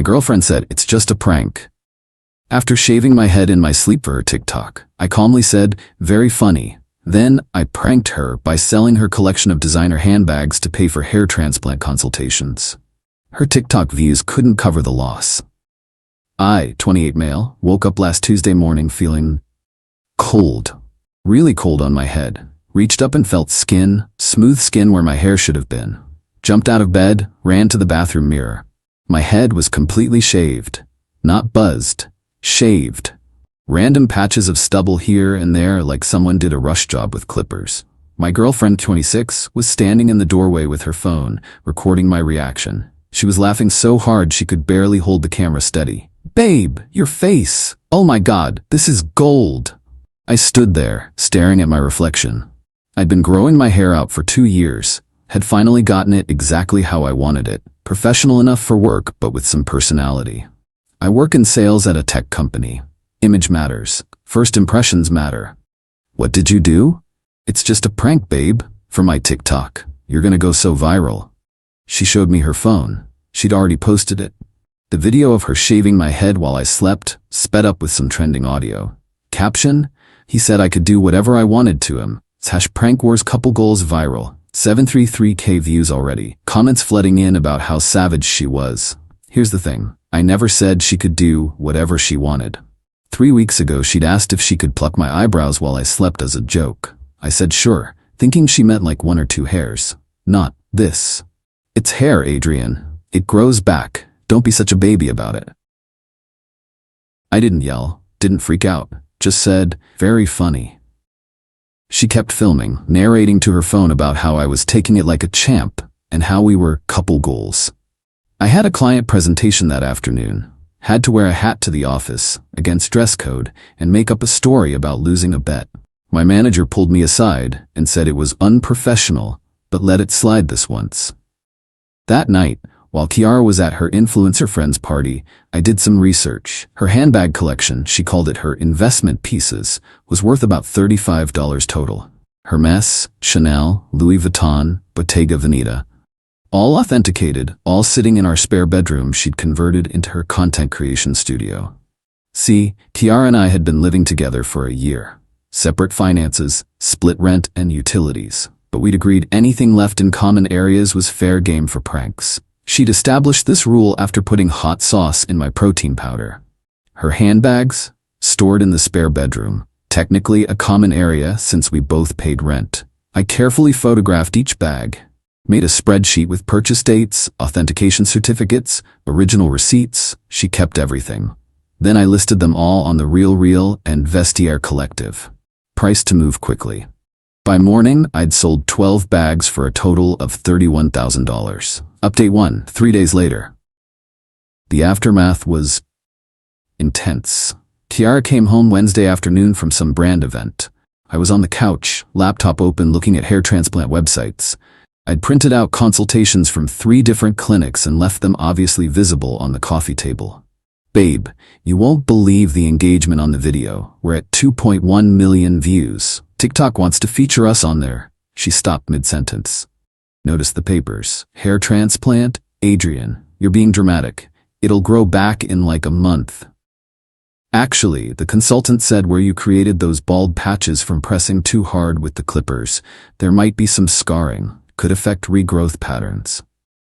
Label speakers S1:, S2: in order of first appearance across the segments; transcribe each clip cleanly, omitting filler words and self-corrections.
S1: My girlfriend said, "It's just a prank." After shaving my head in my sleep for her TikTok, I calmly said, "Very funny." Then, I pranked her by selling her collection of designer handbags to pay for hair transplant consultations. Her TikTok views couldn't cover the loss. I, 28 male, woke up last Tuesday morning feeling cold. Really cold on my head. Reached up and felt skin, smooth skin where my hair should have been. Jumped out of bed, ran to the bathroom mirror. My head was completely shaved. Not buzzed. Shaved. Random patches of stubble here and there like someone did a rush job with clippers. My girlfriend, 26, was standing in the doorway with her phone, recording my reaction. She was laughing so hard she could barely hold the camera steady. "Babe, your face! Oh my God, this is gold!" I stood there, staring at my reflection. I'd been growing my hair out for 2 years, had finally gotten it exactly how I wanted it, professional enough for work but with some personality. I work in sales at a tech company. Image matters. First impressions matter. "What did you do?" "It's just a prank, babe, for my TikTok. You're gonna go so viral." She showed me her phone. She'd already posted it. The video of her shaving my head while I slept, sped up with some trending audio. Caption: "He said I could do whatever I wanted to him. It's #prank wars couple goals viral. 733K views already." Comments flooding in about how savage she was. Here's the thing. I never said she could do whatever she wanted. 3 weeks ago she'd asked if she could pluck my eyebrows while I slept as a joke. I said sure, thinking she meant like 1 or 2 hairs. Not this. "It's hair, Adrian. It grows back. Don't be such a baby about it." I didn't yell, didn't freak out, just said, "Very funny." She kept filming, narrating to her phone about how I was taking it like a champ and how we were couple goals. I had a client presentation that afternoon, had to wear a hat to the office, against dress code, and make up a story about losing a bet. My manager pulled me aside and said it was unprofessional, but let it slide this once. That night, while Kiara was at her influencer friend's party, I did some research. Her handbag collection, she called it her investment pieces, was worth about $35 total. Hermes, Chanel, Louis Vuitton, Bottega Veneta. All authenticated, all sitting in our spare bedroom she'd converted into her content creation studio. See, Kiara and I had been living together for a year. Separate finances, split rent and utilities. But we'd agreed anything left in common areas was fair game for pranks. She'd established this rule after putting hot sauce in my protein powder. Her handbags, stored in the spare bedroom, technically a common area since we both paid rent. I carefully photographed each bag, made a spreadsheet with purchase dates, authentication certificates, original receipts. She kept everything. Then I listed them all on the Real and Vestiaire Collective. Priced to move quickly. By morning, I'd sold 12 bags for a total of $31,000. Update 1, 3 days later. The aftermath was intense. Kiara came home Wednesday afternoon from some brand event. I was on the couch, laptop open, looking at hair transplant websites. I'd printed out consultations from 3 different clinics and left them obviously visible on the coffee table. "Babe, you won't believe the engagement on the video. We're at 2.1 million views. TikTok wants to feature us on there." She stopped mid-sentence. "Notice the papers. Hair transplant? Adrian, you're being dramatic. It'll grow back in like a month." "Actually, the consultant said where you created those bald patches from pressing too hard with the clippers, there might be some scarring. Could affect regrowth patterns."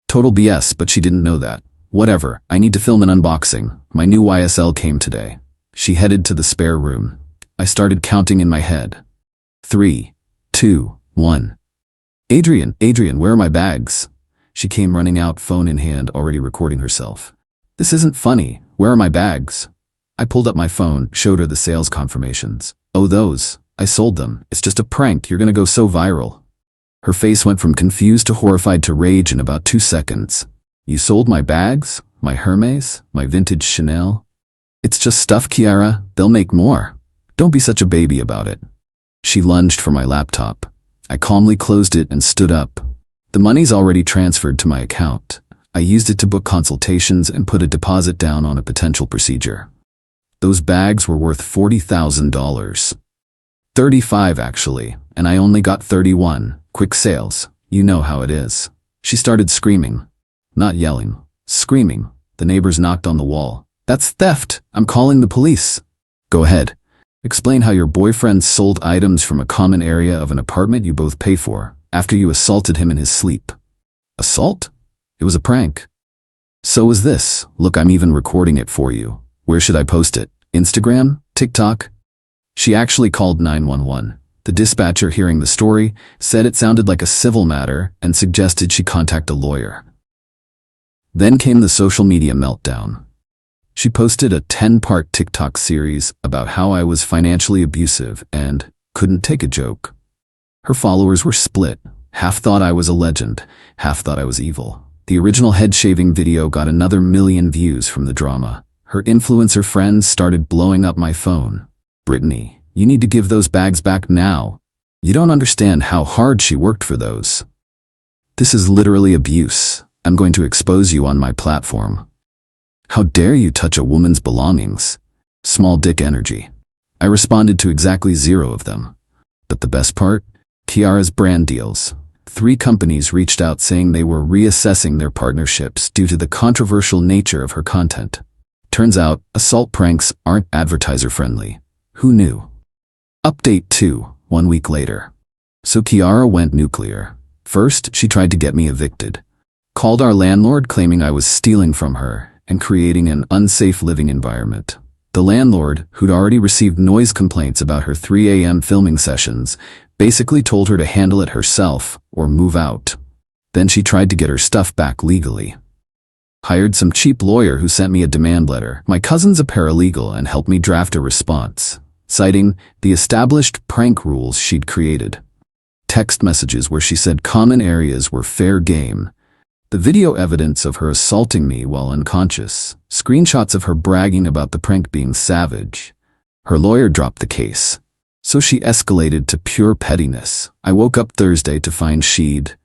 S1: Total BS, but she didn't know that. Whatever, I need to film an unboxing. My new YSL came today. She headed to the spare room. I started counting in my head. 3, 2, 1. Adrian, where are my bags?" She came running out, phone in hand, already recording herself. "This isn't funny. Where are my bags?" I pulled up my phone, showed her the sales confirmations. "Oh, those. I sold them. It's just a prank. You're gonna go so viral." Her face went from confused to horrified to rage in about 2 seconds. "You sold my bags? My Hermes? My vintage Chanel?" "It's just stuff, Kiara. They'll make more. Don't be such a baby about it." She lunged for my laptop. I calmly closed it and stood up. "The money's already transferred to my account. I used it to book consultations and put a deposit down on a potential procedure. Those bags were worth $40,000. 35 actually, and I only got 31. Quick sales. You know how it is." She started screaming. Not yelling. Screaming. The neighbors knocked on the wall. "That's theft. I'm calling the police." "Go ahead. Explain how your boyfriend sold items from a common area of an apartment you both pay for after you assaulted him in his sleep." "Assault? It was a prank." "So was this. Look, I'm even recording it for you. Where should I post it? Instagram? TikTok?" She actually called 911. The dispatcher, hearing the story, said it sounded like a civil matter and suggested she contact a lawyer. Then came the social media meltdown. She posted a 10-part TikTok series about how I was financially abusive and couldn't take a joke. Her followers were split. Half thought I was a legend, half thought I was evil. The original head-shaving video got another 1,000,000 views from the drama. Her influencer friends started blowing up my phone. "Brittany, you need to give those bags back now. You don't understand how hard she worked for those. This is literally abuse. I'm going to expose you on my platform. How dare you touch a woman's belongings? Small dick energy." I responded to exactly 0 of them. But the best part? Kiara's brand deals. 3 companies reached out saying they were reassessing their partnerships due to the controversial nature of her content. Turns out, assault pranks aren't advertiser-friendly. Who knew? Update 2, 1 week later. So Kiara went nuclear. First, she tried to get me evicted. Called our landlord claiming I was stealing from her and creating an unsafe living environment. The landlord, who'd already received noise complaints about her 3 a.m. filming sessions, basically told her to handle it herself or move out. Then she tried to get her stuff back legally. Hired some cheap lawyer who sent me a demand letter. My cousin's a paralegal and helped me draft a response, citing the established prank rules she'd created. Text messages where she said common areas were fair game. The video evidence of her assaulting me while unconscious. Screenshots of her bragging about the prank being savage. Her lawyer dropped the case. So she escalated to pure pettiness. I woke up Thursday to find she'd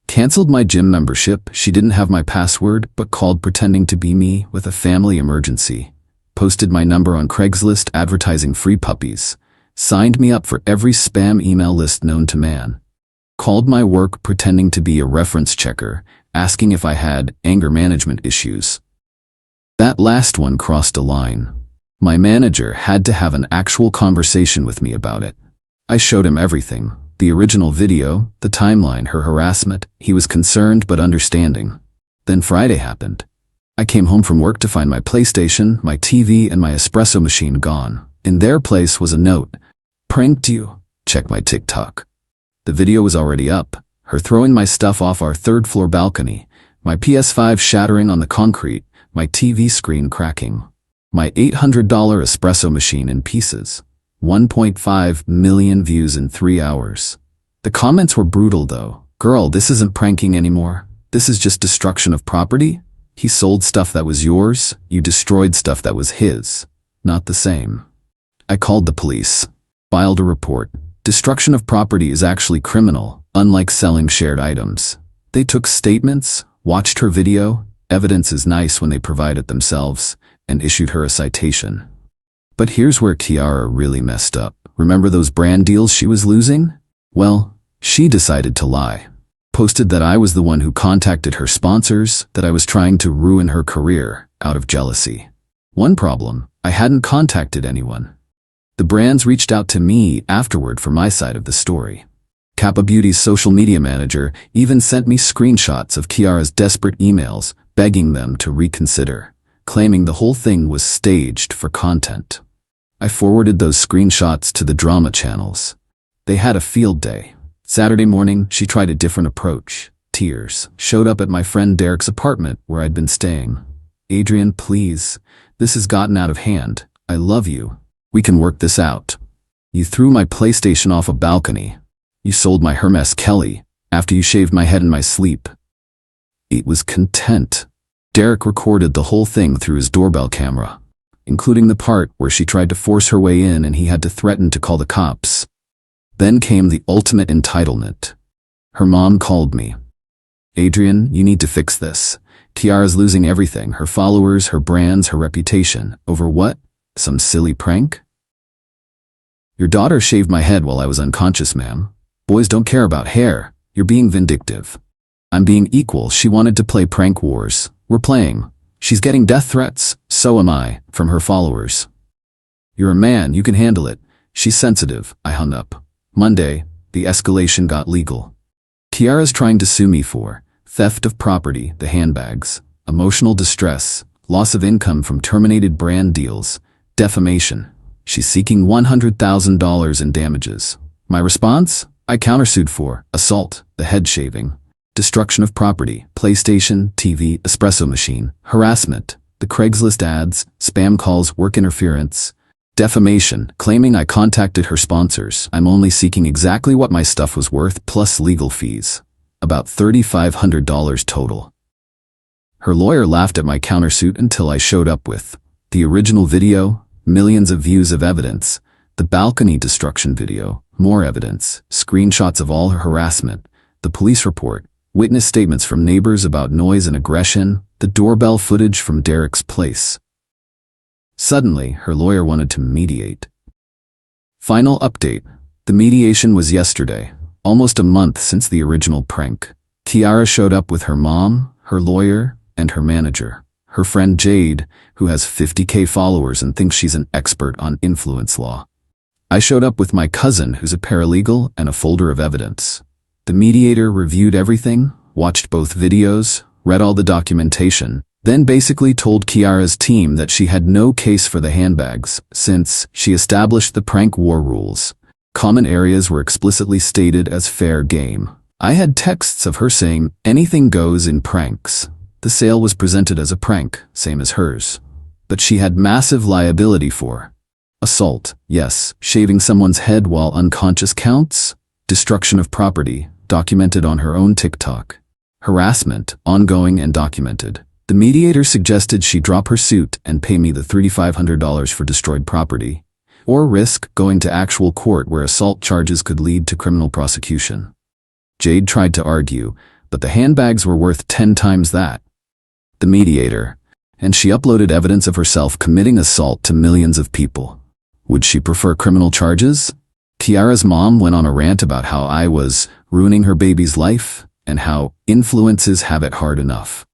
S1: canceled my gym membership. She didn't have my password, but called pretending to be me with a family emergency. Posted my number on Craigslist advertising free puppies. Signed me up for every spam email list known to man. Called my work pretending to be a reference checker, asking if I had anger management issues. That last one crossed a line. My manager had to have an actual conversation with me about it. I showed him everything. The original video, the timeline, her harassment. He was concerned but understanding. Then Friday happened. I came home from work to find my PlayStation, my TV, and my espresso machine gone. In their place was a note. "Pranked you. Check my TikTok." The video was already up. Her throwing my stuff off our 3rd-floor balcony. My PS5 shattering on the concrete. My TV screen cracking. My $800 espresso machine in pieces. 1.5 million views in 3 hours. The comments were brutal though. "Girl, this isn't pranking anymore. This is just destruction of property. He sold stuff that was yours. You destroyed stuff that was his. Not the same." I called the police. Filed a report. Destruction of property is actually criminal, unlike selling shared items. They took statements, watched her video. Evidence is nice when they provide it themselves, and issued her a citation. But here's where Kiara really messed up. Remember those brand deals she was losing? Well, she decided to lie. Posted that I was the one who contacted her sponsors, that I was trying to ruin her career out of jealousy. One problem, I hadn't contacted anyone. The brands reached out to me afterward for my side of the story. Kappa Beauty's social media manager even sent me screenshots of Kiara's desperate emails begging them to reconsider, claiming the whole thing was staged for content. I forwarded those screenshots to the drama channels. They had a field day. Saturday morning, she tried a different approach. Tears. Showed up at my friend Derek's apartment where I'd been staying. "Adrian, please. This has gotten out of hand. I love you. We can work this out. You threw my PlayStation off a balcony. You sold my Hermes Qley after you shaved my head in my sleep." It was content. Derek recorded the whole thing through his doorbell camera, including the part where she tried to force her way in and he had to threaten to call the cops. Then came the ultimate entitlement. Her mom called me. "Adrian, you need to fix this. Kiara's losing everything, her followers, her brands, her reputation. Over what? Some silly prank? Your daughter shaved my head while I was unconscious, ma'am. Boys don't care about hair. You're being vindictive." "I'm being equal. She wanted to play prank wars. We're playing." She's getting death threats, so am I, from her followers. You're a man, you can handle it. She's sensitive, I hung up. Monday, the escalation got legal. Kiara's trying to sue me for theft of property, the handbags, emotional distress, loss of income from terminated brand deals, defamation. She's seeking $100,000 in damages. My response? I countersued for assault, the head shaving, destruction of property, PlayStation, TV, espresso machine, harassment, the Craigslist ads, spam calls, work interference, defamation, claiming I contacted her sponsors. I'm only seeking exactly what my stuff was worth plus legal fees. About $3,500 total. Her lawyer laughed at my countersuit until I showed up with the original video, millions of views of evidence, the balcony destruction video, more evidence, screenshots of all her harassment, the police report, witness statements from neighbors about noise and aggression, the doorbell footage from Derek's place. Suddenly, her lawyer wanted to mediate. Final update. The mediation was yesterday, almost a month since the original prank. Kiara showed up with her mom, her lawyer, and her manager. Her friend Jade, who has 50K followers and thinks she's an expert on influence law. I showed up with my cousin, who's a paralegal, and a folder of evidence. The mediator reviewed everything, watched both videos, read all the documentation, then basically told Kiara's team that she had no case for the handbags, since she established the prank war rules. Common areas were explicitly stated as fair game. I had texts of her saying, anything goes in pranks. The sale was presented as a prank, same as hers. But she had massive liability for assault, yes, shaving someone's head while unconscious counts, destruction of property, documented on her own TikTok, harassment, ongoing and documented. The mediator suggested she drop her suit and pay me the $3,500 for destroyed property, or risk going to actual court where assault charges could lead to criminal prosecution. Jade tried to argue, but the handbags were worth 10 times that. The mediator, and she uploaded evidence of herself committing assault to millions of people. Would she prefer criminal charges? Kiara's mom went on a rant about how I was ruining her baby's life and how influences have it hard enough.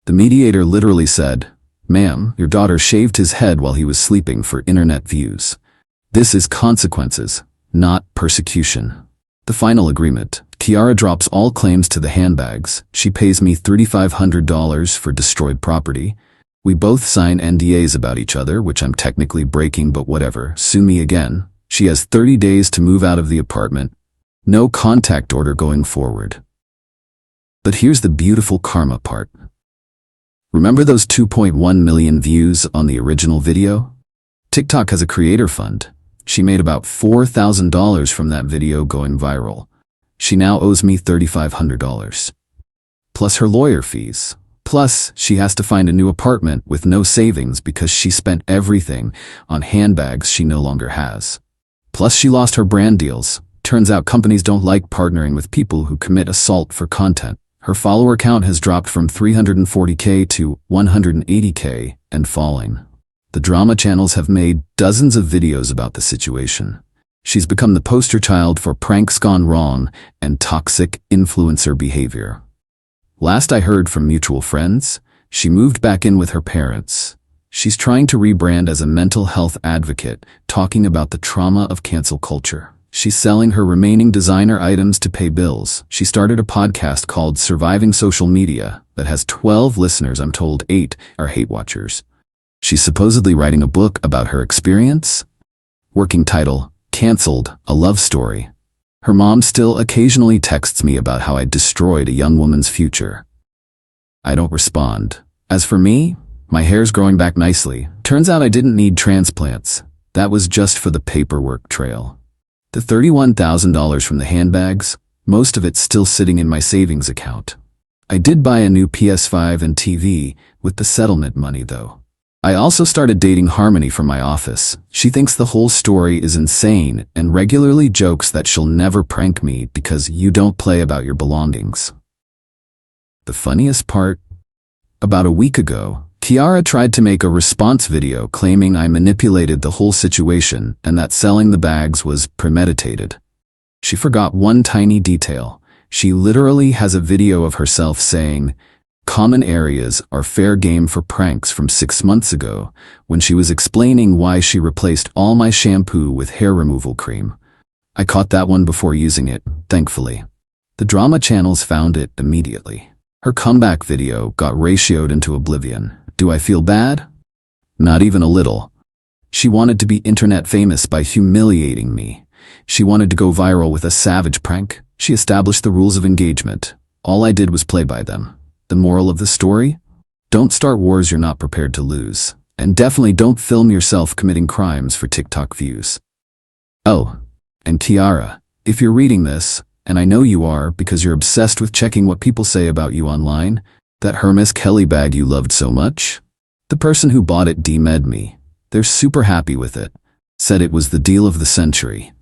S1: The mediator literally said, "Ma'am, your daughter shaved his head while he was sleeping for internet views. This is consequences, not persecution." The final agreement. Kiara drops all claims to the handbags. She pays me $3,500 for destroyed property. We both sign NDAs about each other, which I'm technically breaking, but whatever. Sue me again. She has 30 days to move out of the apartment. No contact order going forward. But here's the beautiful karma part. Remember those 2.1 million views on the original video? TikTok has a creator fund. She made about $4,000 from that video going viral. She now owes me $3,500. Plus her lawyer fees. Plus, she has to find a new apartment with no savings because she spent everything on handbags she no longer has. Plus, she lost her brand deals. Turns out companies don't like partnering with people who commit assault for content. Her follower count has dropped from 340K to 180K and falling. The drama channels have made dozens of videos about the situation. She's become the poster child for pranks gone wrong and toxic influencer behavior. Last I heard from mutual friends, she moved back in with her parents. She's trying to rebrand as a mental health advocate, talking about the trauma of cancel culture. She's selling her remaining designer items to pay bills. She started a podcast called Surviving Social Media that has 12 listeners. I'm told 8 are hate watchers. She's supposedly writing a book about her experience. Working title, Cancelled, a Love Story. Her mom still occasionally texts me about how I destroyed a young woman's future. I don't respond. As for me, my hair's growing back nicely. Turns out I didn't need transplants. That was just for the paperwork trail. The $31,000 from the handbags, most of it's still sitting in my savings account. I did buy a new PS5 and TV with the settlement money though. I also started dating Harmony from my office. She thinks the whole story is insane and regularly jokes that she'll never prank me because you don't play about your belongings. The funniest part? About a week ago, Kiara tried to make a response video claiming I manipulated the whole situation and that selling the bags was premeditated. She forgot one tiny detail. She literally has a video of herself saying, Common areas are fair game for pranks from 6 months ago when she was explaining why she replaced all my shampoo with hair removal cream. I caught that one before using it, thankfully. The drama channels found it immediately. Her comeback video got ratioed into oblivion. Do I feel bad? Not even a little. She wanted to be internet famous by humiliating me. She wanted to go viral with a savage prank. She established the rules of engagement. All I did was play by them. The moral of the story? Don't start wars you're not prepared to lose. And definitely don't film yourself committing crimes for TikTok views. Oh, and Kiara, if you're reading this, and I know you are because you're obsessed with checking what people say about you online, that Hermes Qley bag you loved so much? The person who bought it DM'd me. They're super happy with it. Said it was the deal of the century.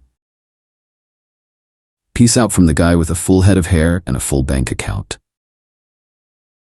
S1: Peace out from the guy with a full head of hair and a full bank account.